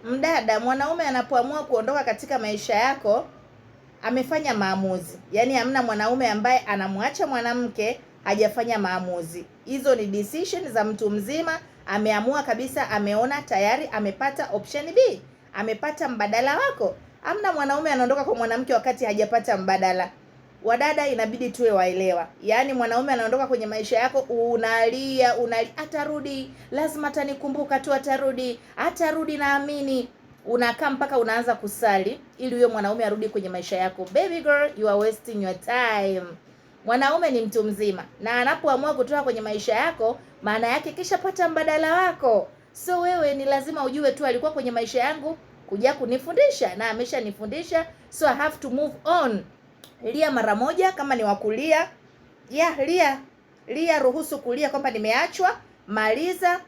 Mdada, mwanaume anapoamua kuondoka katika maisha yako amefanya maamuzi. Yaani hamna mwanaume ambaye anamwacha mwanamke hajafanya maamuzi. Hizo ni decision za mtu mzima, ameamua kabisa, ameona tayari amepata option B, amepata mbadala wako. Hamna mwanaume anaondoka kwa mwanamke wakati hajapata mbadala. Wadada inabidi tuwe waelewa. Yaani mwanaume anaondoka kwenye maisha yako, unalia, atarudi, lazima atanikumbuka tu, atarudi naamini. Unakaa mpaka unaanza kusali ili huyo mwanaume arudi kwenye maisha yako. Baby girl, you are wasting your time. Mwanaume ni mtu mzima, na anapoamua kutoka kwenye maisha yako, maana yake kishapata mbadala wako. So wewe ni lazima ujue tu alikuwa kwenye maisha yangu kuja kunifundisha na ameshanifundisha, so I have to move on. Lia mara moja kama ni wakulia. Lia, ruhusu kulia kwamba nimeachwa, maliza,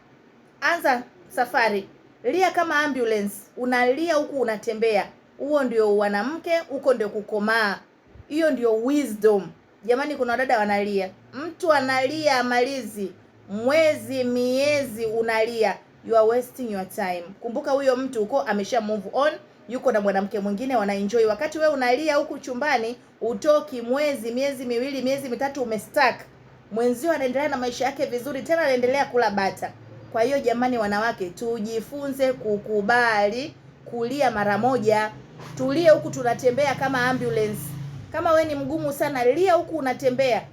anza safari. Lia kama ambulance, unalia huku unatembea. Huo ndio wanamke, huko ndio kukomaa. Hiyo ndio wisdom. Jamani, kuna wadada wanalia. Mtu analia amalizi mwezi, miezi unalia. You are wasting your time. Kumbuka huyo mtu huko amesha move on, yuko na mwanamke mwingine wanaenjoy. Wakati wewe unalia huku chumbani, utoki mwezi, miezi miwili, miezi mitatu umestuck. Mwenzio anaendelea na maisha yake vizuri, tena anaendelea kula bata. Kwa hiyo jamani, wanawake tujifunze kukubali kulia mara moja. Tulie huku tunatembea kama ambulance. Kama we ni mgumu sana, lia huku unatembea.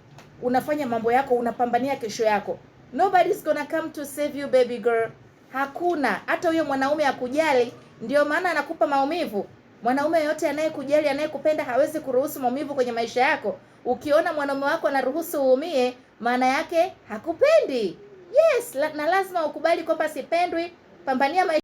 Unafanya mambo yako, unapambania kesho yako. Nobody's gonna come to save you, baby girl. Hakuna. Hata huyo mwanaume akujali, ndio maana anakupa maumivu. Mwanaume yote anayekujali, anayekupenda hawezi kuruhusu maumivu kwenye maisha yako. Ukiona mwanaume wako anaruhusu uumie, maana yake hakupendi. Yes, na lazima ukubali kwamba sipendwi. Pambania maisha.